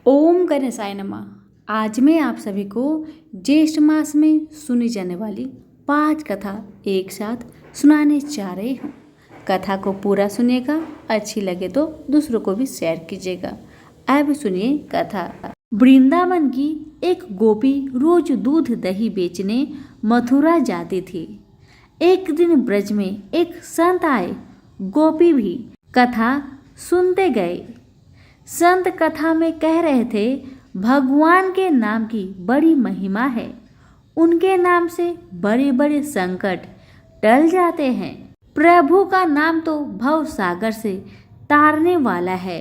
ओम गणेशाय नमः। आज मैं आप सभी को ज्येष्ठ मास में सुनी जाने वाली 5 कथा एक साथ सुनाने जा रही हूँ। कथा को पूरा सुनिएगा, अच्छी लगे तो दूसरों को भी शेयर कीजिएगा। अब सुनिए कथा। वृंदावन की एक गोपी रोज दूध दही बेचने मथुरा जाती थी। एक दिन ब्रज में एक संत आए, गोपी भी कथा सुनते गए। संत कथा में कह रहे थे, भगवान के नाम की बड़ी महिमा है। उनके नाम से बड़े बड़े संकट टल जाते हैं। प्रभु का नाम तो भव सागर से तारने वाला है।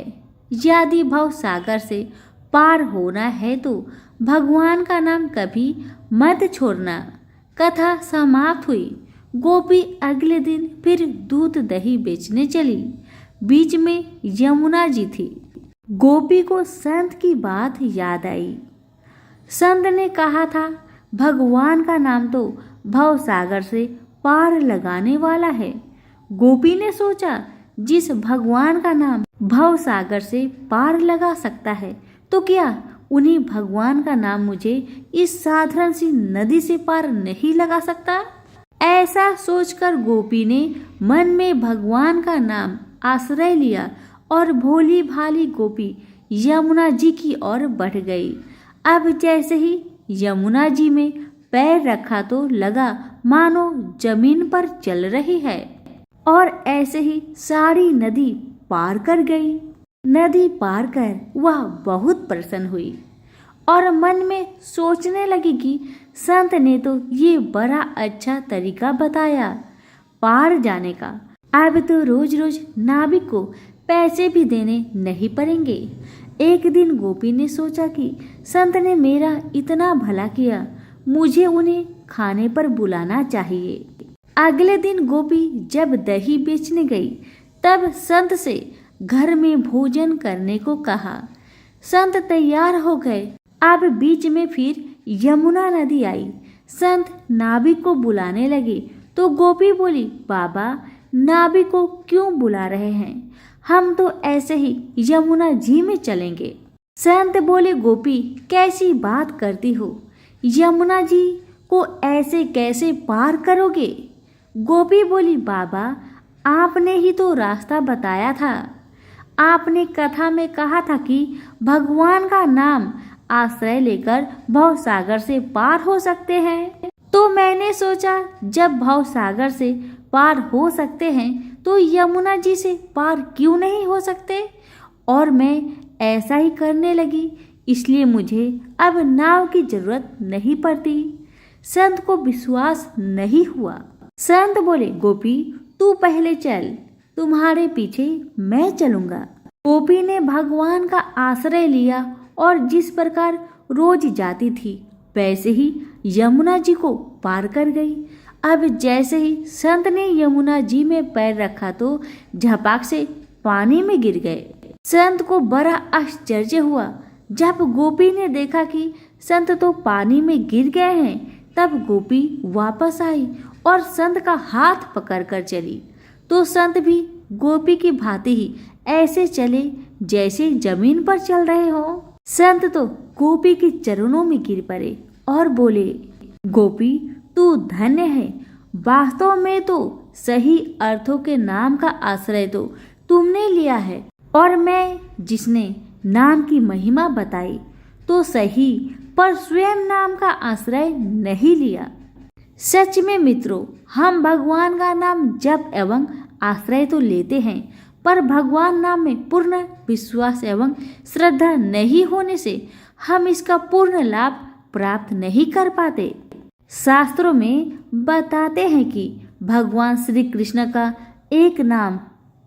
यदि भव सागर से पार होना है तो भगवान का नाम कभी मत छोड़ना। कथा समाप्त हुई। गोपी अगले दिन फिर दूध दही बेचने चली। बीच में यमुना जी थी। गोपी को संत की बात याद आई। संत ने कहा था, भगवान का नाम तो भव सागर से पार लगाने वाला है। गोपी ने सोचा, जिस भगवान का नाम भव सागर से पार लगा सकता है तो क्या उन्हीं भगवान का नाम मुझे इस साधारण सी नदी से पार नहीं लगा सकता। ऐसा सोचकर गोपी ने मन में भगवान का नाम आश्रय लिया और भोली भाली गोपी यमुना जी की ओर बढ़ गई। अब जैसे ही यमुना जी में पैर रखा तो लगा मानो जमीन पर चल रही है, और ऐसे ही सारी नदी पार कर गई। नदी पार कर वह बहुत प्रसन्न हुई और मन में सोचने लगी कि संत ने तो ये बड़ा अच्छा तरीका बताया पार जाने का। अब तो रोज रोज नाविक को पैसे भी देने नहीं पड़ेंगे। एक दिन गोपी ने सोचा कि संत ने मेरा इतना भला किया, मुझे उन्हें खाने पर बुलाना चाहिए। अगले दिन गोपी जब दही बेचने गई तब संत से घर में भोजन करने को कहा। संत तैयार हो गए। अब बीच में फिर यमुना नदी आई। संत नाविक को बुलाने लगे तो गोपी बोली, बाबा नाविक को क्यों बुला रहे हैं, हम तो ऐसे ही यमुना जी में चलेंगे। संत बोले, गोपी कैसी बात करती हो, यमुना जी को ऐसे कैसे पार करोगे। गोपी बोली, बाबा आपने ही तो रास्ता बताया था। आपने कथा में कहा था कि भगवान का नाम आश्रय लेकर भव सागर से पार हो सकते हैं। तो मैंने सोचा, जब भव सागर से पार हो सकते हैं तो यमुना जी से पार क्यों नहीं हो सकते, और मैं ऐसा ही करने लगी। इसलिए मुझे अब नाव की जरूरत नहीं पड़ती। संत को विश्वास नहीं हुआ। संत बोले, गोपी तू पहले चल, तुम्हारे पीछे मैं चलूंगा। गोपी ने भगवान का आश्रय लिया और जिस प्रकार रोज जाती थी वैसे ही यमुना जी को पार कर गई। अब जैसे ही संत ने यमुना जी में पैर रखा तो झपाक से पानी में गिर गए। संत को बड़ा आश्चर्य हुआ। जब गोपी ने देखा कि संत तो पानी में गिर गए हैं, तब गोपी वापस आई और संत का हाथ पकड़कर चली। तो संत भी गोपी की भांति ही ऐसे चले जैसे जमीन पर चल रहे हो। संत तो गोपी के चरणों में गिर पड़े और बोले, गोपी तू धन्य है। वास्तव में तो सही अर्थों के नाम का आश्रय तो तुमने लिया है, और मैं जिसने नाम की महिमा बताई तो सही, पर स्वयं नाम का आश्रय नहीं लिया। सच में मित्रों, हम भगवान का नाम जप एवं आश्रय तो लेते हैं, पर भगवान नाम में पूर्ण विश्वास एवं श्रद्धा नहीं होने से हम इसका पूर्ण लाभ प्राप्त नहीं कर पाते। शास्त्रों में बताते हैं कि भगवान श्री कृष्ण का एक नाम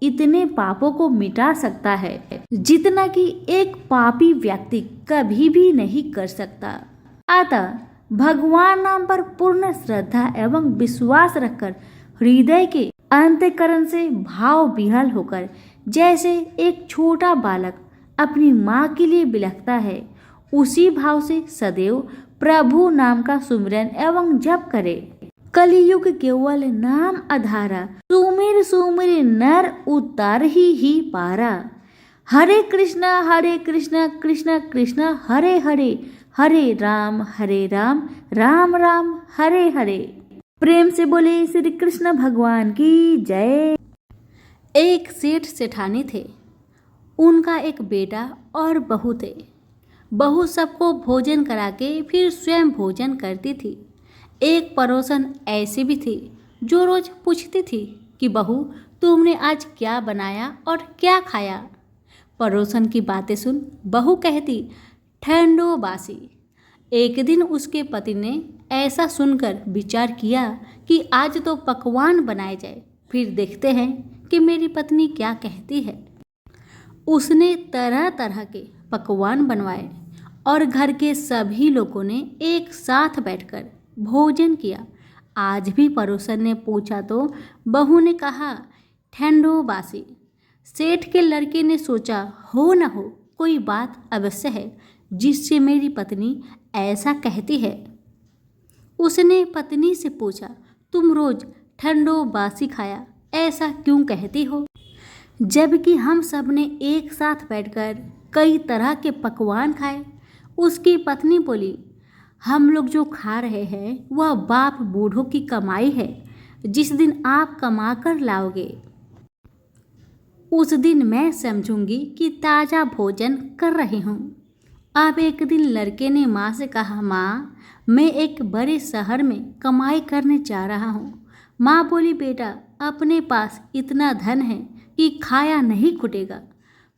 इतने पापों को मिटा सकता है जितना कि एक पापी व्यक्ति कभी भी नहीं कर सकता। अतः भगवान नाम पर पूर्ण श्रद्धा एवं विश्वास रखकर हृदय के अंतःकरण से भाव विह्वल होकर, जैसे एक छोटा बालक अपनी माँ के लिए बिलखता है, उसी भाव से सदैव प्रभु नाम का सुमिरन एवं जप करे। कलियुग केवल नाम आधारा, सुमिर सुमिर नर उतार ही पारा। हरे कृष्णा कृष्ण कृष्ण हरे हरे, हरे राम राम राम हरे हरे। प्रेम से बोले श्री कृष्ण भगवान की जय। एक सेठ सेठानी थे। उनका एक बेटा और बहू थे। बहू सबको भोजन करा के फिर स्वयं भोजन करती थी। एक पड़ोसन ऐसी भी थी जो रोज पूछती थी कि बहू तुमने आज क्या बनाया और क्या खाया। पड़ोसन की बातें सुन बहू कहती ठंडो बासी। एक दिन उसके पति ने ऐसा सुनकर विचार किया कि आज तो पकवान बनाए जाए, फिर देखते हैं कि मेरी पत्नी क्या कहती है। उसने तरह तरह के पकवान बनवाए और घर के सभी लोगों ने एक साथ बैठकर भोजन किया। आज भी पड़ोसन ने पूछा तो बहू ने कहा ठंडो बासी। सेठ के लड़के ने सोचा हो न हो कोई बात अवश्य है जिससे मेरी पत्नी ऐसा कहती है। उसने पत्नी से पूछा तुम रोज ठंडो बासी खाया ऐसा क्यों कहती हो, जबकि हम सब ने एक साथ बैठकर कई तरह के पकवान खाए। उसकी पत्नी बोली हम लोग जो खा रहे हैं वह बाप बूढ़ों की कमाई है। जिस दिन आप कमा कर लाओगे उस दिन मैं समझूंगी कि ताज़ा भोजन कर रही हूँ। अब एक दिन लड़के ने माँ से कहा माँ मैं एक बड़े शहर में कमाई करने जा रहा हूँ। माँ बोली बेटा अपने पास इतना धन है कि खाया नहीं खुटेगा।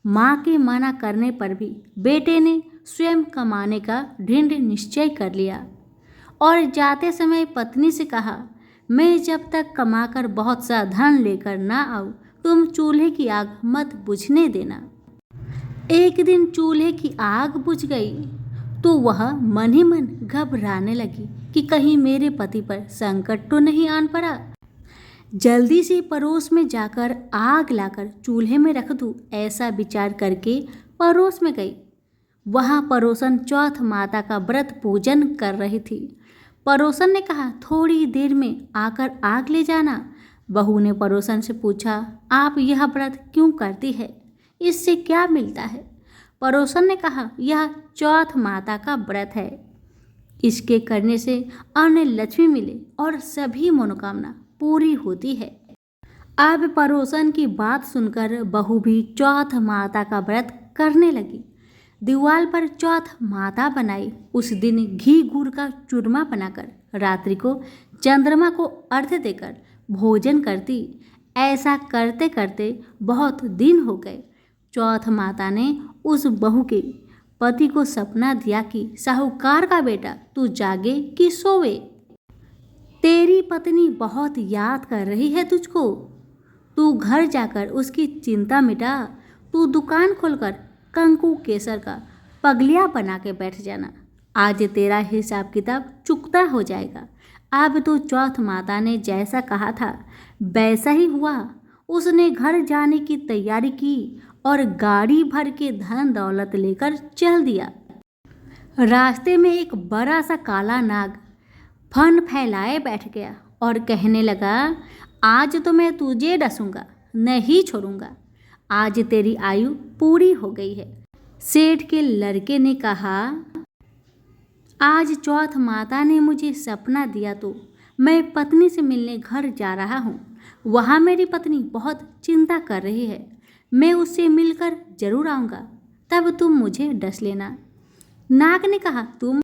माँ के मना करने पर भी बेटे ने स्वयं कमाने का दृढ़ निश्चय कर लिया और जाते समय पत्नी से कहा मैं जब तक कमाकर बहुत सा धन लेकर ना आऊँ तुम चूल्हे की आग मत बुझने देना। एक दिन चूल्हे की आग बुझ गई तो वह मन ही मन घबराने लगी कि कहीं मेरे पति पर संकट तो नहीं आन पड़ा। जल्दी से पड़ोस में जाकर आग लाकर चूल्हे में रख दूं, ऐसा विचार करके पड़ोस में गई। वहाँ पड़ोसन चौथ माता का व्रत पूजन कर रही थी। पड़ोसन ने कहा थोड़ी देर में आकर आग ले जाना। बहू ने पड़ोसन से पूछा आप यह व्रत क्यों करती है, इससे क्या मिलता है। पड़ोसन ने कहा यह चौथ माता का व्रत है, इसके करने से अन्न लक्ष्मी मिले और सभी मनोकामना पूरी होती है। अब पड़ोसन की बात सुनकर बहू भी चौथ माता का व्रत करने लगी। दीवार पर चौथ माता बनाई। उस दिन घी गुड़ का चूरमा बनाकर रात्रि को चंद्रमा को अर्घ्य देकर भोजन करती। ऐसा करते करते बहुत दिन हो गए। चौथ माता ने उस बहू के पति को सपना दिया कि साहूकार का बेटा तू जागे कि सोवे, तेरी पत्नी बहुत याद कर रही है तुझको। तू घर जाकर उसकी चिंता मिटा। तू दुकान खोलकर कंकु केसर का पगलिया बना के बैठ जाना। आज तेरा हिसाब किताब चुकता हो जाएगा। अब तो चौथ माता ने जैसा कहा था वैसा ही हुआ। उसने घर जाने की तैयारी की और गाड़ी भर के धन दौलत लेकर चल दिया। रास्ते में एक बड़ा सा काला नाग फन फैलाए बैठ गया और कहने लगा आज तो मैं तुझे डसूंगा, नहीं छोड़ूंगा। आज तेरी आयु पूरी हो गई है। सेठ के लड़के ने कहा आज चौथ माता ने मुझे सपना दिया तो मैं पत्नी से मिलने घर जा रहा हूँ। वहाँ मेरी पत्नी बहुत चिंता कर रही है। मैं उससे मिलकर जरूर आऊँगा, तब तुम मुझे डस लेना। नाग ने कहा तुम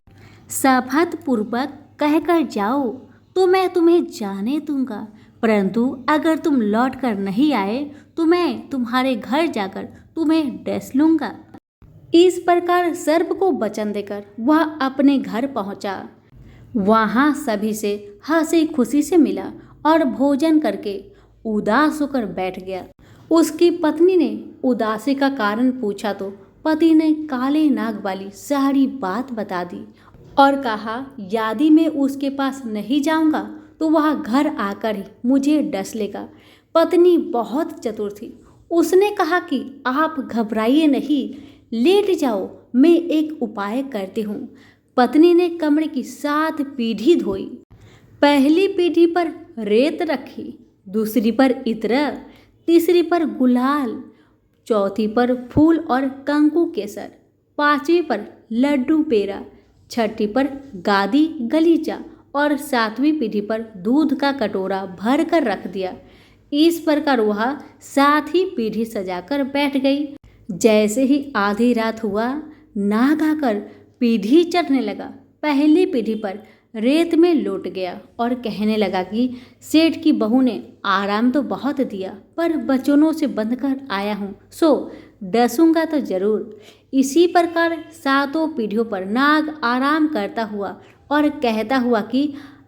शपथ पूर्वक कहकर जाओ तो मैं तुम्हें जाने दूंगा, परंतु अगर तुम लौट कर नहीं आए तो मैं तुम्हारे घर जाकर तुम्हें डस लूँगा। इस प्रकार सर्प को वचन देकर वह अपने घर पहुंचा। वहां सभी से हंसी खुशी से मिला और भोजन करके उदास होकर बैठ गया। उसकी पत्नी ने उदासी का कारण पूछा तो पति ने काले नाग वाली सारी बात बता दी और कहा यदि मैं उसके पास नहीं जाऊंगा तो वह घर आकर ही मुझे डस लेगा। पत्नी बहुत चतुर थी। उसने कहा कि आप घबराइए नहीं, लेट जाओ, मैं एक उपाय करती हूँ। पत्नी ने कमरे की 7 पीढ़ी धोई। पहली पीढ़ी पर रेत रखी, दूसरी पर इत्र, तीसरी पर गुलाल, चौथी पर फूल और कंकु केसर, पांचवी पर लड्डू पेड़ा, छठी पर गादी गलीचा और सातवीं पीढ़ी पर दूध का कटोरा भर कर रख दिया। इस प्रकार वह सात ही पीढ़ी सजाकर बैठ गई। जैसे ही आधी रात हुआ, नाग आकर पीढ़ी चढ़ने लगा। पहली पीढ़ी पर रेत में लौट गया और कहने लगा कि सेठ की बहू ने आराम तो बहुत दिया, पर बचनों से बंध कर आया हूँ, सो डसूंगा तो जरूर। इसी प्रकार सातों पीढ़ियों पर नाग आराम करता हुआ और कहता हुआ कि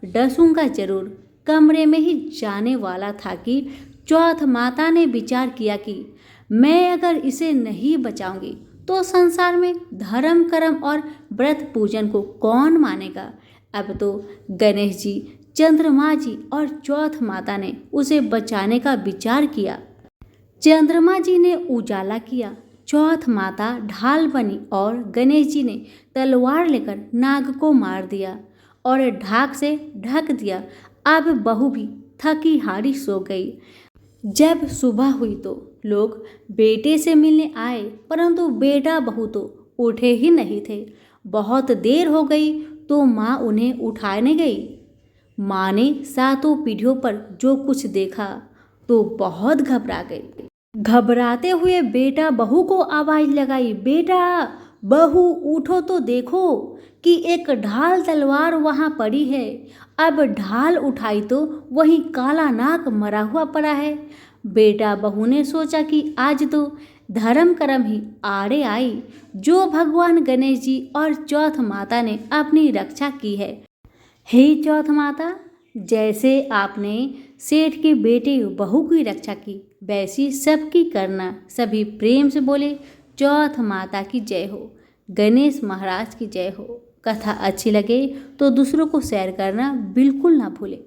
डसूंगा जरूर कमरे में ही जाने वाला था कि चौथ माता ने विचार किया कि मैं अगर इसे नहीं बचाऊंगी तो संसार में धर्म कर्म और व्रत पूजन को कौन मानेगा। अब तो गणेश जी, चंद्रमा जी और चौथ माता ने उसे बचाने का विचार किया। चंद्रमा जी ने उजाला किया, चौथ माता ढाल बनी और गणेश जी ने तलवार लेकर नाग को मार दिया और ढाक से ढक दिया। अब बहू भी थकी हारी सो गई। जब सुबह हुई तो लोग बेटे से मिलने आए, परंतु बेटा बहू तो उठे ही नहीं थे। बहुत देर हो गई तो माँ उन्हें उठाने गई। माँ ने सातों पीढ़ियों पर जो कुछ देखा तो बहुत घबरा गई। घबराते हुए बेटा बहू को आवाज लगाई, बेटा बहू उठो तो देखो कि एक ढाल तलवार वहां पड़ी है। अब ढाल उठाई तो वहीं काला नाग मरा हुआ पड़ा है। बेटा बहू ने सोचा कि आज तो धर्म कर्म ही आड़े आई, जो भगवान गणेश जी और चौथ माता ने अपनी रक्षा की है। हे चौथ माता, जैसे आपने सेठ के बेटे बहू की रक्षा की, वैसी सबकी करना। सभी प्रेम से बोले, चौथ माता की जय हो, गणेश महाराज की जय हो। कथा अच्छी लगे तो दूसरों को शेयर करना बिल्कुल ना भूले।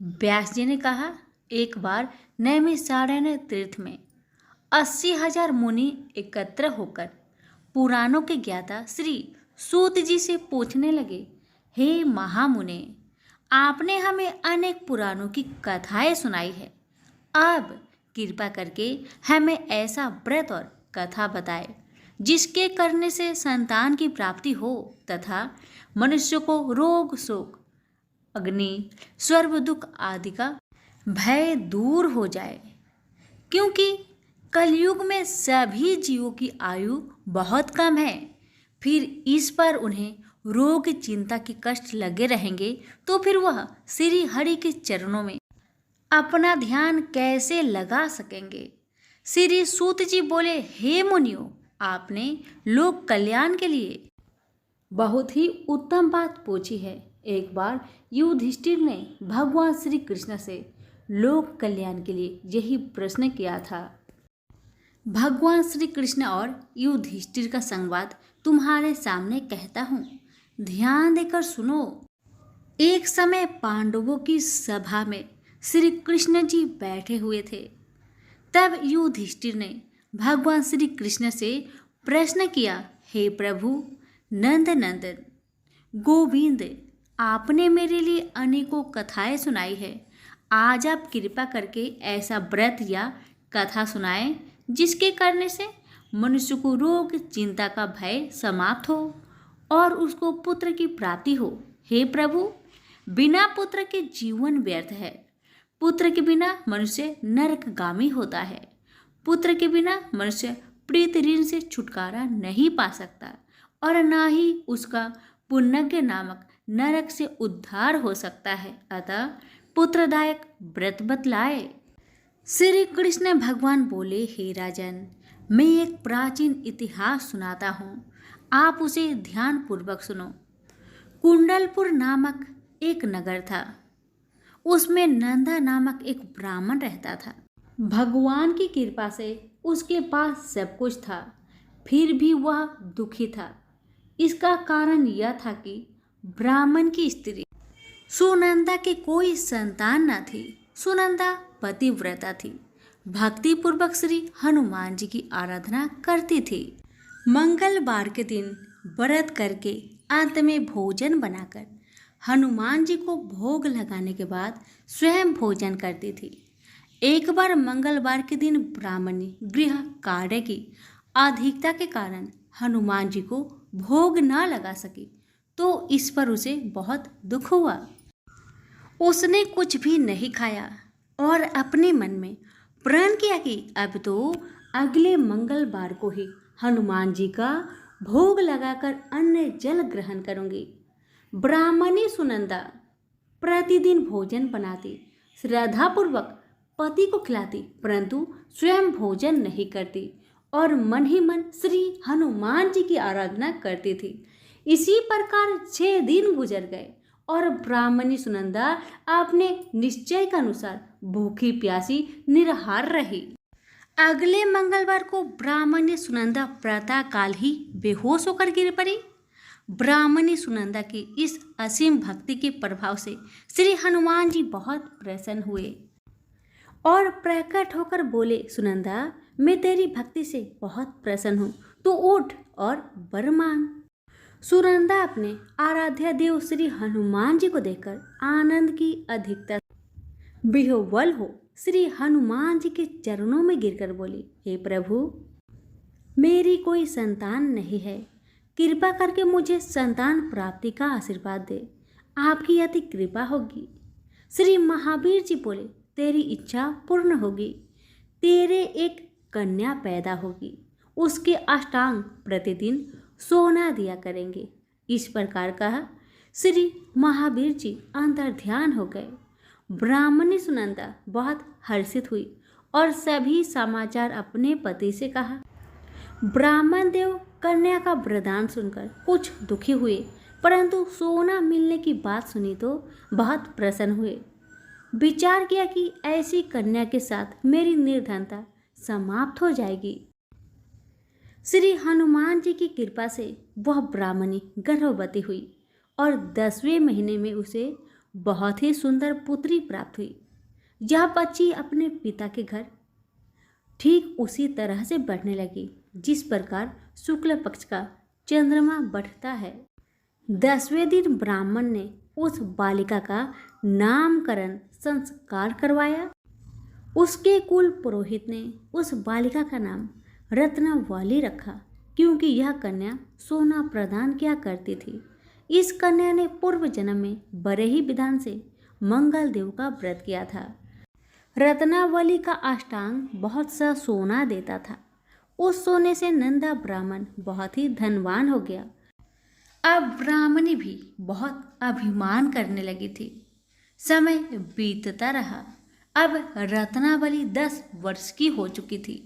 व्यास जी ने कहा, एक बार नैमिषारण्य तीर्थ में 80,000 मुनि एकत्र होकर पुराणों के ज्ञाता श्री सूत जी से पूछने लगे, हे महामुने, आपने हमें अनेक पुराणों की कथाएं सुनाई है। अब कृपा करके हमें ऐसा व्रत और कथा बताए जिसके करने से संतान की प्राप्ति हो तथा मनुष्य को रोग शोक अग्नि स्वर्ग दुख आदि का भय दूर हो जाए, क्योंकि कलयुग में सभी जीवों की आयु बहुत कम है। फिर इस पर उन्हें रोग चिंता के कष्ट लगे रहेंगे तो फिर वह श्री हरि के चरणों में अपना ध्यान कैसे लगा सकेंगे। श्री सूत जी बोले, हे मुनियों, आपने लोक कल्याण के लिए बहुत ही उत्तम बात पूछी है। एक बार युधिष्ठिर ने भगवान श्री कृष्ण से लोक कल्याण के लिए यही प्रश्न किया था। भगवान श्री कृष्ण और युधिष्ठिर का संवाद तुम्हारे सामने कहता हूँ, ध्यान देकर सुनो। एक समय पांडवों की सभा में श्री कृष्ण जी बैठे हुए थे। तब युधिष्ठिर ने भगवान श्री कृष्ण से प्रश्न किया, हे प्रभु नंद नंदन गोविंद, आपने मेरे लिए अनेकों कथाएं सुनाई है। आज आप कृपा करके ऐसा व्रत या कथा सुनाएं जिसके करने से मनुष्य को रोग चिंता का भय समाप्त हो और उसको पुत्र की प्राप्ति हो। हे प्रभु, बिना पुत्र के जीवन व्यर्थ है। पुत्र के बिना मनुष्य नरकगामी होता है। पुत्र के बिना मनुष्य प्रीत ऋण से छुटकारा नहीं पा सकता और ना ही उसका पुण्यज्ञ नामक नरक से उद्धार हो सकता है। अतः पुत्रदायक व्रत बतलाए। श्री कृष्ण भगवान बोले, हे राजन, मैं एक प्राचीन इतिहास सुनाता हूँ, आप उसे ध्यान पूर्वक सुनो। कुंडलपुर नामक एक नगर था। उसमें नंदा नामक एक ब्राह्मण रहता था। भगवान की कृपा से उसके पास सब कुछ था, फिर भी वह दुखी था। इसका कारण यह था कि ब्राह्मण की स्त्री सुनंदा के कोई संतान न थी। सुनंदा पतिव्रता थी, भक्ति पूर्वक श्री हनुमान जी की आराधना करती थी। मंगलवार के दिन व्रत करके अंत में भोजन बनाकर हनुमान जी को भोग लगाने के बाद स्वयं भोजन करती थी। एक बार मंगलवार के दिन ब्राह्मणी गृह कार्य की अधिकता के कारण हनुमान जी को भोग न लगा सकी, तो इस पर उसे बहुत दुख हुआ। उसने कुछ भी नहीं खाया और अपने मन में प्रण किया कि अब तो अगले मंगलवार को ही हनुमान जी का भोग लगाकर अन्न जल ग्रहण करूंगी। ब्राह्मणी सुनंदा प्रतिदिन भोजन बनाती, श्रद्धापूर्वक पति को खिलाती, परंतु स्वयं भोजन नहीं करती और मन ही मन श्री हनुमान जी की आराधना करती थी। इसी प्रकार 6 दिन गुजर गए और ब्राह्मणी सुनंदा अपने निश्चय के अनुसार भूखी प्यासी निराहार रही। अगले मंगलवार को ब्राह्मणी सुनंदा प्रातः काल ही बेहोश होकर गिर पड़ी। ब्राह्मणी सुनंदा की इस असीम भक्ति के प्रभाव से श्री हनुमान जी बहुत प्रसन्न हुए और प्रकट होकर बोले, सुनंदा, मैं तेरी भक्ति से बहुत प्रसन्न हूँ, तू उठ और वर मांग। सुनंदा अपने आराध्य देव श्री हनुमान जी को देखकर आनंद की अधिकता विह्वल हो श्री हनुमान जी के चरणों में गिरकर बोली, हे प्रभु, मेरी कोई संतान नहीं है, कृपा करके मुझे संतान प्राप्ति का आशीर्वाद दे, आपकी अति कृपा होगी। श्री महावीर जी बोले, तेरी इच्छा पूर्ण होगी, तेरे एक कन्या पैदा होगी, उसके अष्टांग प्रतिदिन सोना दिया करेंगे। इस प्रकार कहा। श्री महावीर जी अंतर ध्यान हो गए। ब्राह्मणी सुनंदा बहुत हर्षित हुई और सभी समाचार अपने पति से कहा। ब्राह्मण देव कन्या का वरदान सुनकर कुछ दुखी हुए, परंतु सोना मिलने की बात सुनी तो बहुत प्रसन्न हुए। विचार किया कि ऐसी कन्या के साथ मेरी निर्धनता समाप्त हो जाएगी। श्री हनुमान जी की कृपा से वह ब्राह्मणी गर्भवती हुई और 10वें महीने में उसे बहुत ही सुंदर पुत्री प्राप्त हुई। यह बच्ची अपने पिता के घर ठीक उसी तरह से बढ़ने लगी जिस प्रकार शुक्ल पक्ष का चंद्रमा बढ़ता है। 10वें दिन ब्राह्मण ने उस बालिका का नामकरण संस्कार करवाया। उसके कुल पुरोहित ने उस बालिका का नाम रत्नावली रखा, क्योंकि यह कन्या सोना प्रदान किया करती थी। इस कन्या ने पूर्व जन्म में बड़े ही विधान से मंगल देव का व्रत किया था। रत्नावली का अष्टांग बहुत सा सोना देता था। उस सोने से नंदा ब्राह्मण बहुत ही धनवान हो गया। अब ब्राह्मणी भी बहुत अभिमान करने लगी थी। समय बीतता रहा। अब रत्नावली 10 वर्ष की हो चुकी थी।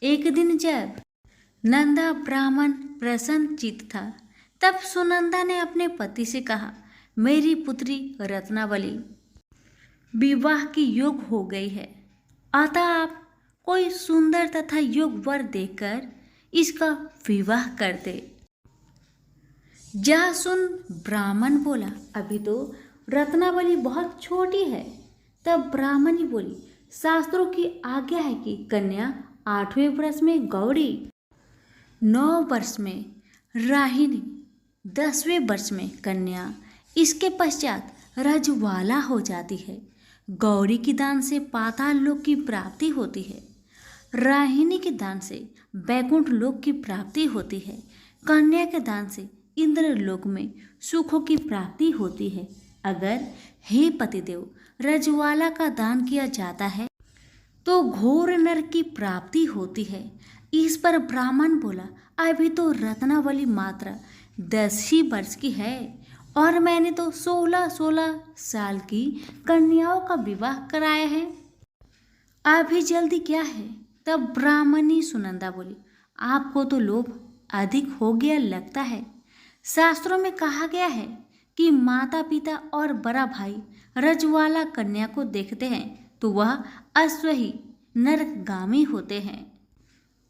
एक दिन जब नंदा ब्राह्मण प्रसन्न चित्त था, तब सुनंदा ने अपने पति से कहा, मेरी पुत्री रत्नावली विवाह की योग हो गई है, अतः आप कोई सुंदर तथा योग वर देखकर इसका विवाह कर दे। जा सुन ब्राह्मण बोला, अभी तो रत्नावली बहुत छोटी है। तब ब्राह्मणी बोली, शास्त्रों की आज्ञा है कि कन्या 8वें वर्ष में गौरी, 9 वर्ष में राहिनी, 10वें वर्ष में कन्या, इसके पश्चात रजवाला हो जाती है। गौरी के दान से पाताल लोक की प्राप्ति होती है। राहिनी के दान से बैकुंठ लोक की प्राप्ति होती है। कन्या के दान से इंद्र लोक में सुखों की प्राप्ति होती है। अगर हे पतिदेव रजवाला का दान किया जाता है तो घोर नरक की प्राप्ति होती है। इस पर ब्राह्मण बोला, अभी तो रत्नावली मात्र 10 ही वर्ष की है और मैंने तो 16-16 साल की कन्याओं का विवाह कराया है, अभी जल्दी क्या है। तब ब्राह्मणी सुनंदा बोली, आपको तो लोभ अधिक हो गया लगता है। शास्त्रों में कहा गया है कि माता पिता और बड़ा भाई रजवाला कन्या को देखते हैं तो वह अश्वही नरकगामी होते हैं।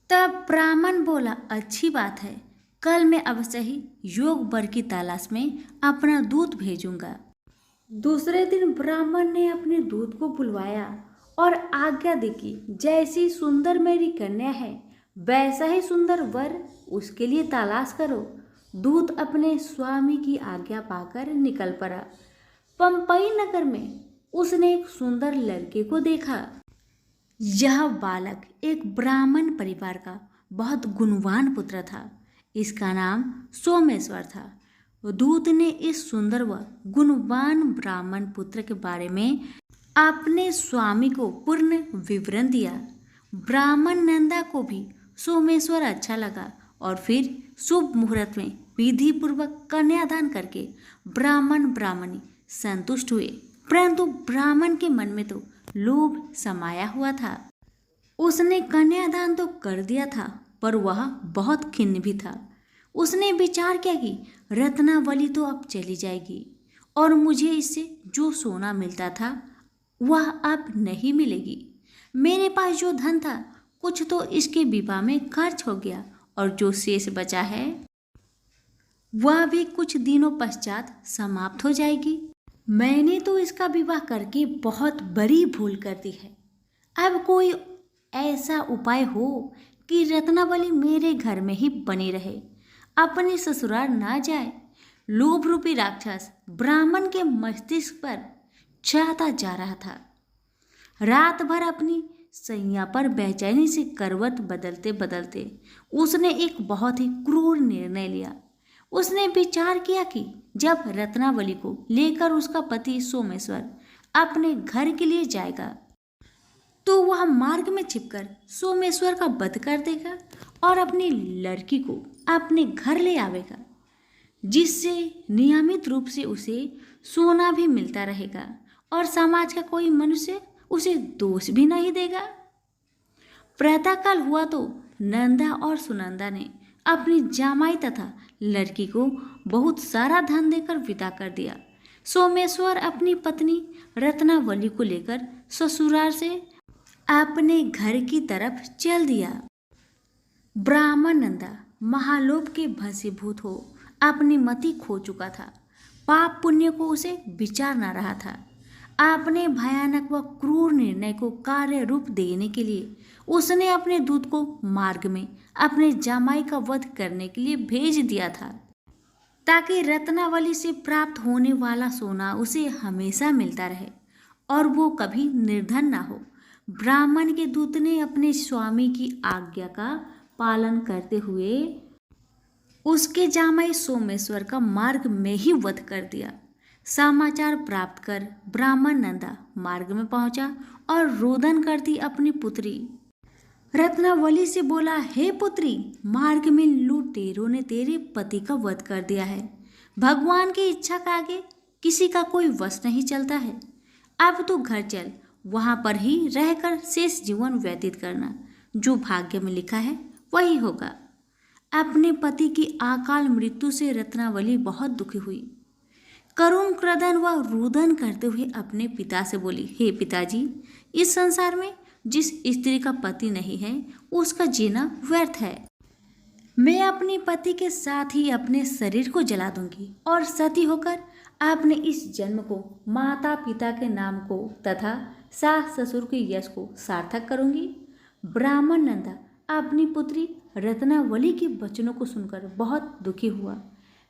तब ब्राह्मण बोला, अच्छी बात है, कल मैं अवश्य ही योग वर की तलाश में अपना दूत भेजूंगा। दूसरे दिन ब्राह्मण ने अपने दूत को बुलवाया और आज्ञा दी कि जैसी सुंदर मेरी कन्या है वैसा ही सुंदर वर उसके लिए तलाश करो। दूत अपने स्वामी की आज्ञा पाकर निकल पड़ा। पंपई नगर में उसने एक सुंदर लड़के को देखा। यह बालक एक ब्राह्मण परिवार का बहुत गुणवान पुत्र था। इसका नाम सोमेश्वर था। दूत ने इस सुंदर व गुणवान ब्राह्मण पुत्र के बारे में अपने स्वामी को पूर्ण विवरण दिया। ब्राह्मण नंदा को भी सोमेश्वर अच्छा लगा और फिर शुभ मुहूर्त में विधि पूर्वक कन्यादान करके ब्राह्मण ब्राह्मणी संतुष्ट हुए। परंतु ब्राह्मण के मन में तो लोभ समाया हुआ था। उसने कन्यादान तो कर दिया था, पर वह बहुत खिन्न भी था। उसने विचार किया कि रत्नावली तो अब चली जाएगी और मुझे इससे जो सोना मिलता था वह अब नहीं मिलेगी। मेरे पास जो धन था कुछ तो इसके विवाह में खर्च हो गया और जो शेष बचा है वह भी कुछ दिनों पश्चात समाप्त हो जाएगी। मैंने तो इसका विवाह करके बहुत बड़ी भूल कर दी है। अब कोई ऐसा उपाय हो कि रत्नावली मेरे घर में ही बनी रहे, अपने ससुराल ना जाए। लोभ रूपी राक्षस ब्राह्मण के मस्तिष्क पर छाता जा रहा था। रात भर अपनी सैया पर बेचैनी से करवट बदलते बदलते उसने एक बहुत ही क्रूर निर्णय लिया। उसने विचार किया कि जब रत्नावली को लेकर उसका पति सोमेश्वर अपने घर के लिए जाएगा तो वह मार्ग में छिपकर सोमेश्वर का वध कर देगा और अपनी लड़की को अपने घर ले आवेगा, जिससे नियमित रूप से उसे सोना भी मिलता रहेगा और समाज का कोई मनुष्य उसे दोष भी नहीं देगा। प्रातःकाल हुआ तो नंदा और सुनंदा ने अपनी जामाई तथा लड़की को बहुत सारा धन देकर विदा कर दिया। सोमेश्वर अपनी पत्नी रत्नावली को लेकर ससुराल से अपने घर की तरफ चल दिया। ब्राह्मण नंदा महालोभ के भसीभूत हो अपनी मति खो चुका था। पाप पुण्य को उसे विचार न रहा था। अपने भयानक व क्रूर निर्णय को कार्य रूप देने के लिए उसने अपने दूत को मार्ग में अपने जामाई का वध करने के लिए भेज दिया था, ताकि रत्नावली से प्राप्त होने वाला सोना उसे हमेशा मिलता रहे और वो कभी निर्धन ना हो। ब्राह्मण के दूत ने अपने स्वामी की आज्ञा का पालन करते हुए उसके जामाई सोमेश्वर का मार्ग में ही वध कर दिया। समाचार प्राप्त कर ब्राह्मण नंदा मार्ग में पहुंचा और रोदन करती अपनी पुत्री रत्नावली से बोला, हे पुत्री, मार्ग में लुटेरों ने तेरे पति का वध कर दिया है। भगवान की इच्छा का आगे किसी का कोई वश नहीं चलता है। अब तू घर चल, वहां पर ही रहकर शेष जीवन व्यतीत करना। जो भाग्य में लिखा है वही होगा। अपने पति की अकाल मृत्यु से रत्नावली बहुत दुखी हुई। करुण क्रदन व रुदन करते हुए अपने पिता से बोली, हे पिताजी, इस संसार में जिस स्त्री का पति नहीं है उसका जीना व्यर्थ है। मैं अपने पति के साथ ही अपने शरीर को जला दूंगी और सती होकर अपने इस जन्म को माता पिता के नाम को तथा सास ससुर के यश को सार्थक करूंगी। ब्राह्मण नंदा अपनी पुत्री रत्नावली के वचनों को सुनकर बहुत दुखी हुआ।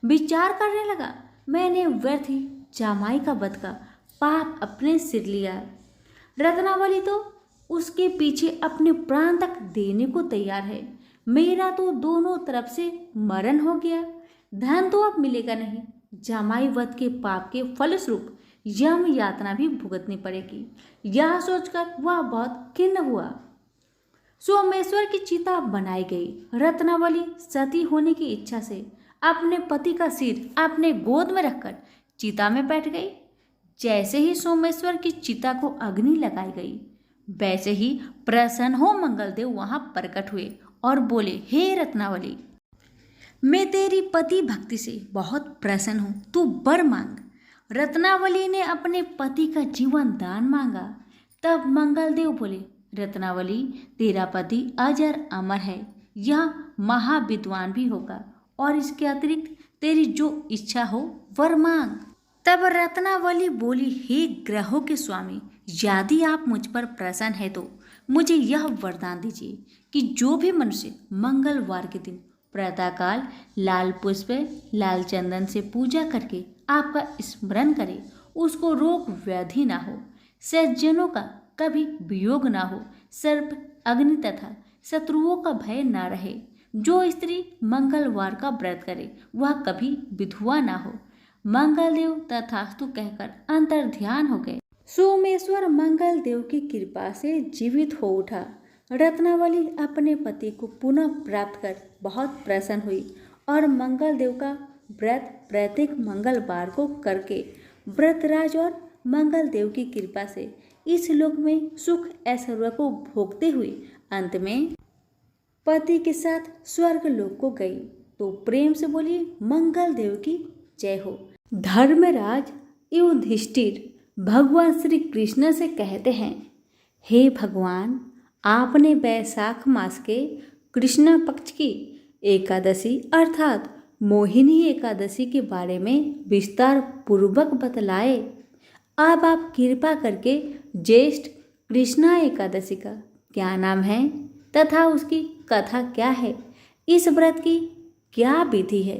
विचार करने लगा, मैंने व्यर्थ ही जामाई का वध का पाप अपने सिर लिया। रत्नावली तो उसके पीछे अपने प्राण तक देने को तैयार है। मेरा तो दोनों तरफ से मरण हो गया। धन तो अब मिलेगा नहीं। जामाई वध के पाप के फलस्वरूप यम यातना भी भुगतनी पड़ेगी। यह सोचकर वह बहुत खिन्न हुआ। सोमेश्वर की चिता बनाई गई। रत्नावली सती होने की इच्छा से अपने पति का सिर अपने गोद में रखकर चिता में बैठ गई। जैसे ही सोमेश्वर की चिता को अग्नि लगाई गई, वैसे ही प्रसन्न हो मंगलदेव वहां प्रकट हुए और बोले, हे रत्नावली, मैं तेरी पति भक्ति से बहुत प्रसन्न हूँ, तू वर मांग। रत्नावली ने अपने पति का जीवन दान मांगा। तब मंगलदेव बोले, रत्नावली, तेरा पति अजर अमर है, यह महाविद्वान भी होगा और इसके अतिरिक्त तेरी जो इच्छा हो वर मांग। तब रत्नावली बोली, हे ग्रहों के स्वामी, यदि आप मुझ पर प्रसन्न है तो मुझे यह वरदान दीजिए कि जो भी मनुष्य मंगलवार के दिन प्रातःकाल लाल पुष्प लाल चंदन से पूजा करके आपका स्मरण करे, उसको रोग व्याधि ना हो, सज्जनों का कभी वियोग ना हो, सर्प, अग्नि तथा शत्रुओं का भय न रहे। जो स्त्री मंगलवार का व्रत करे वह कभी विधवा ना हो। मंगलदेव तथास्तु कहकर अंतर ध्यान हो गए। सोमेश्वर मंगलदेव की कृपा से जीवित हो उठा। रत्नावली अपने पति को पुनः प्राप्त कर बहुत प्रसन्न हुई और मंगलदेव का व्रत प्रत्येक मंगलवार को करके व्रतराज और मंगलदेव की कृपा से इस लोक में सुख ऐश्वर्य को भोगते हुए अंत में पति के साथ स्वर्ग लोक को गई। तो प्रेम से बोलिए मंगलदेव की जय हो। धर्मराज युधिष्ठिर भगवान श्री कृष्ण से कहते हैं, हे भगवान, आपने वैशाख मास के कृष्ण पक्ष की एकादशी अर्थात मोहिनी एकादशी के बारे में विस्तार पूर्वक बतलाए। अब आप कृपा करके ज्येष्ठ कृष्णा एकादशी का क्या नाम है तथा उसकी कथा क्या है, इस व्रत की क्या विधि है,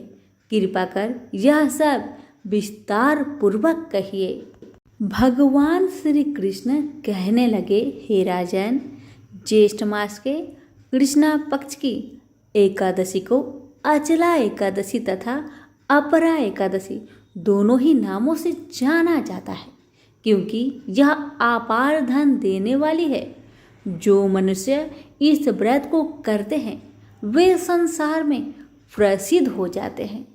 कृपा कर यह सब विस्तार पूर्वक कहिए। भगवान श्री कृष्ण कहने लगे, हे राजन, ज्येष्ठ मास के कृष्णा पक्ष की एकादशी को अचला एकादशी तथा अपरा एकादशी दोनों ही नामों से जाना जाता है, क्योंकि यह अपार धन देने वाली है। जो मनुष्य इस व्रत को करते हैं वे संसार में प्रसिद्ध हो जाते हैं।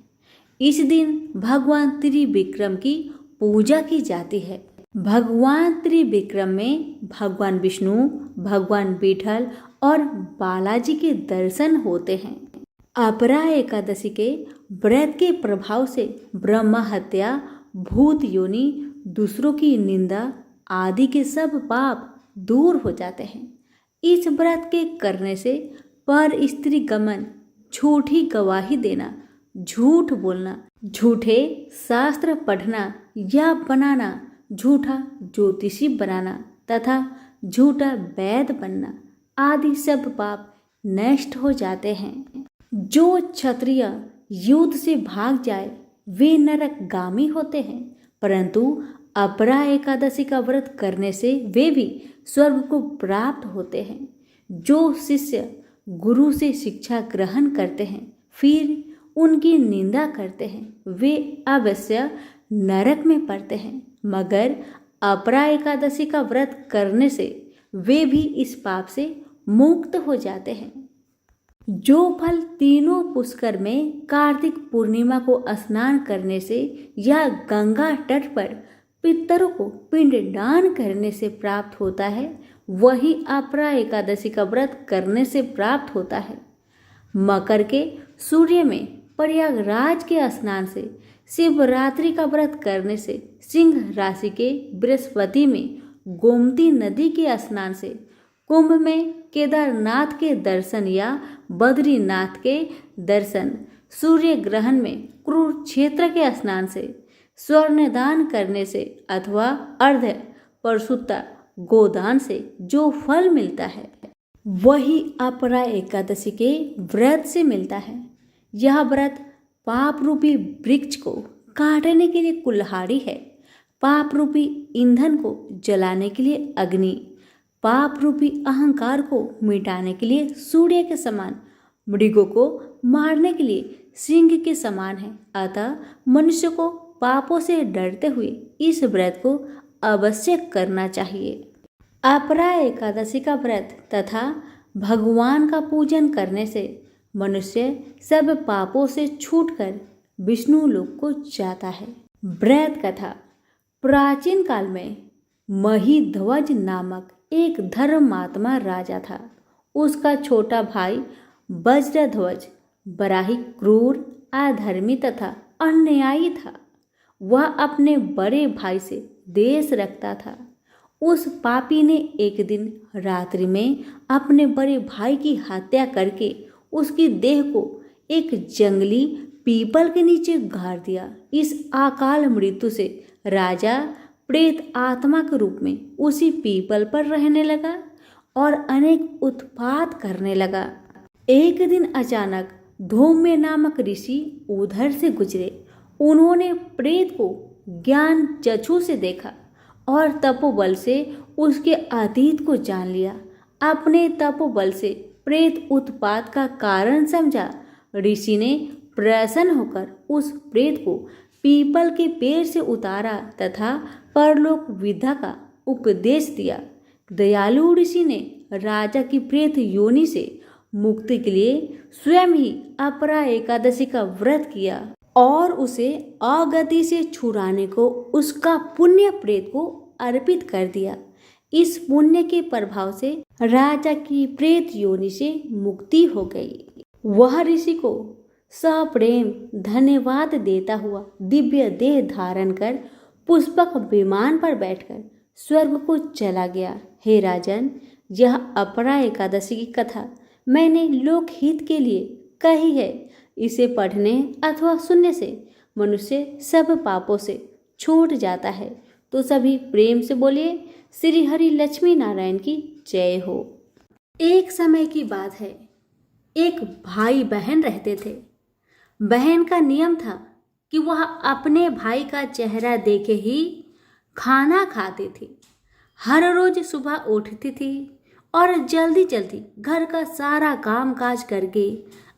इस दिन भगवान त्रिविक्रम की पूजा की जाती है। भगवान त्रिविक्रम में भगवान विष्णु, भगवान विठल और बालाजी के दर्शन होते हैं। अपरा एकादशी के व्रत के प्रभाव से ब्रह्म हत्या, भूत योनि, दूसरों की निंदा आदि के सब पाप दूर हो जाते हैं। इस व्रत के करने से पर स्त्री गमन, झूठी गवाही देना, झूठ बोलना, झूठे शास्त्र पढ़ना या बनाना, झूठा ज्योतिषी बनाना तथा झूठा वैद्य बनना आदि सब पाप नष्ट हो जाते हैं। जो क्षत्रिय युद्ध से भाग जाए वे नरकगामी होते हैं, परंतु अपरा एकादशी का व्रत करने से वे भी स्वर्ग को प्राप्त होते हैं। जो शिष्य गुरु से शिक्षा ग्रहण करते हैं फिर उनकी निंदा करते हैं वे अवश्य नरक में पड़ते हैं, मगर अपरा एकादशी का व्रत करने से वे भी इस पाप से मुक्त हो जाते हैं। जो फल तीनों पुष्कर में कार्तिक पूर्णिमा को स्नान करने से या गंगा तट पर पितरों को पिंडदान करने से प्राप्त होता है, वही अपरा एकादशी का व्रत करने से प्राप्त होता है। मकर के सूर्य में प्रयागराज के स्नान से, शिवरात्रि का व्रत करने से, सिंह राशि के बृहस्पति में गोमती नदी के स्नान से, कुंभ में केदारनाथ के दर्शन या बद्रीनाथ के दर्शन, सूर्य ग्रहण में कुरुक्षेत्र के स्नान से, स्वर्णदान करने से अथवा अर्ध परशुत्ता गोदान से जो फल मिलता है वही अपरा एकादशी के व्रत से मिलता है। यह व्रत पाप रूपी वृक्ष को काटने के लिए कुल्हाड़ी है, पाप रूपी ईंधन को जलाने के लिए अग्नि, पाप रूपी अहंकार को मिटाने के लिए सूर्य के समान, मृगों को मारने के लिए सिंह के समान है। अतः मनुष्य को पापों से डरते हुए इस व्रत को अवश्य करना चाहिए। अपरा एकादशी का व्रत तथा भगवान का पूजन करने से मनुष्य सब पापों से छूटकर विष्णु लोक को जाता है। व्रत कथा। प्राचीन काल में महिध्वज नामक एक धर्मात्मा राजा था। उसका छोटा भाई वज्रध्वज बड़ा ही क्रूर, अधर्मी तथा अन्यायी था। वह अपने बड़े भाई से द्वेष रखता था। उस पापी ने एक दिन रात्रि में अपने बड़े भाई की हत्या करके उसकी देह को एक जंगली पीपल के नीचे गाड़ दिया। इस अकाल मृत्यु से राजा प्रेत आत्मा के रूप में उसी पीपल पर रहने लगा और अनेक उत्पात करने लगा। एक दिन अचानक धौम्य नामक ऋषि उधर से गुजरे। उन्होंने प्रेत को ज्ञान चक्षु से देखा और तपोबल से उसके अतीत को जान लिया। अपने तपोबल से प्रेत उत्पात का कारण समझा। ऋषि ने प्रसन्न होकर उस प्रेत को पीपल के पेड़ से उतारा तथा परलोक विद्या का उपदेश दिया। दयालु ऋषि ने राजा की प्रेत योनि से मुक्ति के लिए स्वयं ही अपरा एकादशी का व्रत किया और उसे अगति से छुड़ाने को उसका पुण्य प्रेत को अर्पित कर दिया। इस पुण्य के प्रभाव से राजा की प्रेत योनि से मुक्ति हो गई। वह ऋषि को सप्रेम धन्यवाद देता हुआ दिव्य देह धारण कर पुष्पक विमान पर बैठकर स्वर्ग को चला गया। हे राजन, यह अपरा एकादशी की कथा मैंने लोकहित के लिए कही है। इसे पढ़ने अथवा सुनने से मनुष्य सब पापों से छूट जाता है। तो सभी प्रेम से बोलिए श्री हरि लक्ष्मी नारायण की जय हो। एक समय की बात है, एक भाई बहन रहते थे। बहन का नियम था कि वह अपने भाई का चेहरा देखे ही खाना खाती थी। हर रोज सुबह उठती थी और जल्दी जल्दी घर का सारा काम काज करके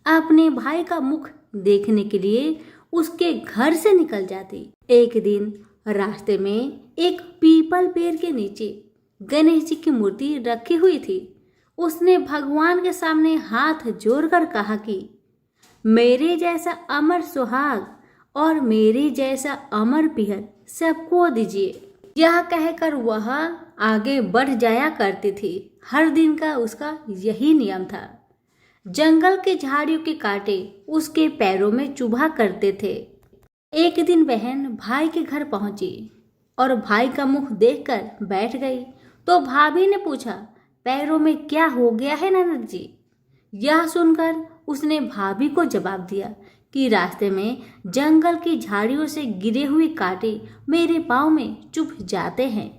अपने भाई का मुख देखने के लिए उसके घर से निकल जाती। एक दिन रास्ते में एक पीपल पेड़ के नीचे गणेश जी की मूर्ति रखी हुई थी। उसने भगवान के सामने हाथ जोड़कर कहा कि मेरे जैसा अमर सुहाग और मेरे जैसा अमर पिहर सबको दीजिए। यह कहकर वह आगे बढ़ जाया करती थी। हर दिन का उसका यही नियम था। जंगल के झाड़ियों के कांटे उसके पैरों में चुभा करते थे। एक दिन बहन भाई के घर पहुंची और भाई का मुख देखकर बैठ गई। तो भाभी ने पूछा, पैरों में क्या हो गया है ननद जी? यह सुनकर उसने भाभी को जवाब दिया कि रास्ते में जंगल की झाड़ियों से गिरे हुए कांटे मेरे पाँव में चुभ जाते हैं।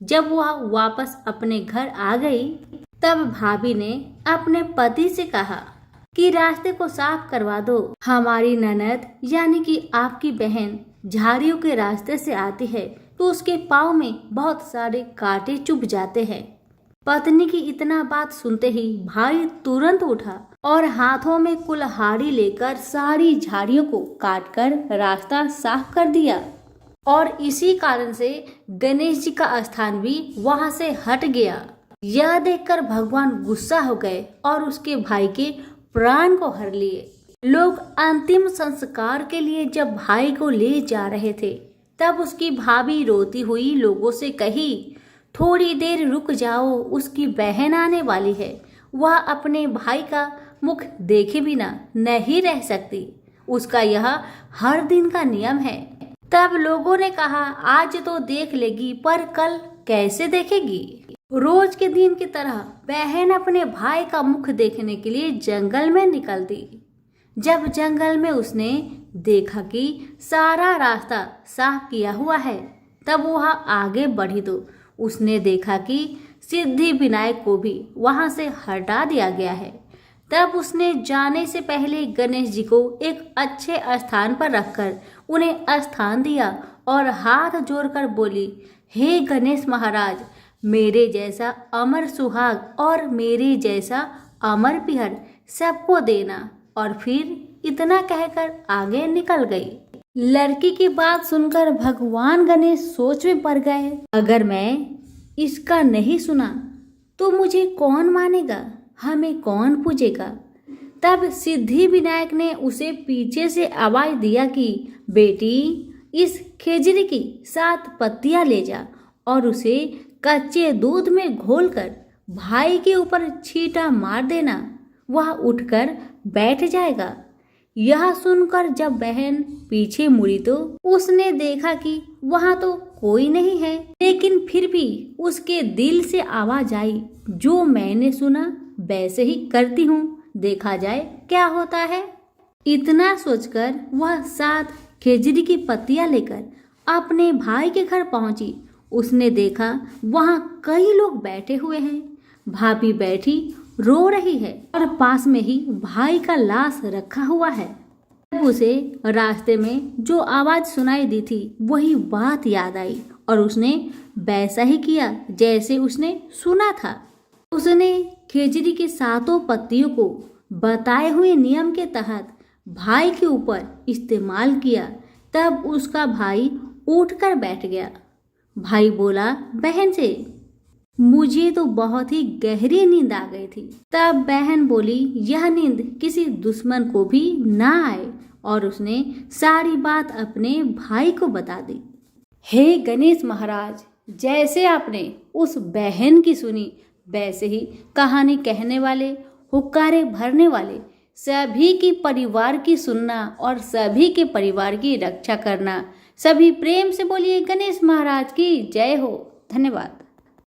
जब वह वापस अपने घर आ गई तब भाभी ने अपने पति से कहा कि रास्ते को साफ करवा दो। हमारी ननद यानी कि आपकी बहन झाड़ियों के रास्ते से आती है तो उसके पाँव में बहुत सारे कांटे चुभ जाते हैं। पत्नी की इतना बात सुनते ही भाई तुरंत उठा और हाथों में कुल्हाड़ी लेकर सारी झाड़ियों को काटकर रास्ता साफ कर दिया। और इसी कारण से गणेश जी का स्थान भी वहां से हट गया। यह देखकर भगवान गुस्सा हो गए और उसके भाई के प्राण को हर लिए। लोग अंतिम संस्कार के लिए जब भाई को ले जा रहे थे तब उसकी भाभी रोती हुई लोगों से कही, थोड़ी देर रुक जाओ, उसकी बहन आने वाली है। वह अपने भाई का मुख देखे बिना नहीं रह सकती। उसका यह हर दिन का नियम है। तब लोगों ने कहा, आज तो देख लेगी पर कल कैसे देखेगी? रोज के दिन की तरह बहन अपने भाई का मुख देखने के लिए जंगल में निकल दी। जब जंगल में उसने देखा कि सारा रास्ता साफ किया हुआ है तब वह आगे बढ़ी तो उसने देखा कि सिद्धि विनायक को भी वहां से हटा दिया गया है। तब उसने जाने से पहले गणेश जी को एक अच्छे स्थान पर रखकर उन्हें स्थान दिया और हाथ जोड़कर बोली, हे गणेश महाराज, मेरे जैसा अमर सुहाग और मेरे जैसा अमर पिहर सबको देना। और फिर इतना कहकर आगे निकल गई। लड़की की बात सुनकर भगवान गणेश सोच में पड़ गए, अगर मैं इसका नहीं सुना तो मुझे कौन मानेगा, हमें कौन पूजेगा? तब सिद्धि विनायक ने उसे पीछे से आवाज दिया कि बेटी, इस खेजड़ी की 7 पत्तियां ले जा और उसे कच्चे दूध में घोलकर भाई के ऊपर छींटा मार देना, वह उठकर बैठ जाएगा। यह सुनकर जब बहन पीछे मुड़ी तो उसने देखा कि वहां तो कोई नहीं है, लेकिन फिर भी उसके दिल से आवाज आई, जो मैंने सुना वैसे ही करती हूँ, देखा जाए क्या होता है। इतना सोचकर वह 7 खेजड़ी की पत्तियां लेकर अपने भाई के घर पहुंची। उसने देखा वहां कई लोग बैठे हुए हैं। भाभी बैठी रो रही है और पास में ही भाई का लाश रखा हुआ है। तब उसे रास्ते में जो आवाज सुनाई दी थी वही बात याद आई और उसने वैसा ही किया जैसे उसने सुना था। उसने खेजड़ी के सातों पत्तियों को बताए हुए नियम के तहत भाई के ऊपर इस्तेमाल किया। तब उसका भाई उठकर बैठ गया। भाई बोला बहन से, मुझे तो बहुत ही गहरी नींद आ गई थी। तब बहन बोली यह नींद किसी दुश्मन को भी ना आए, और उसने सारी बात अपने भाई को बता दी। हे गणेश महाराज, जैसे आपने उस बहन की सुनी, वैसे ही कहानी कहने वाले, हुक्कारे भरने वाले सभी की परिवार की सुनना और सभी के परिवार की रक्षा करना। सभी प्रेम से बोलिए गणेश महाराज की जय हो। धन्यवाद।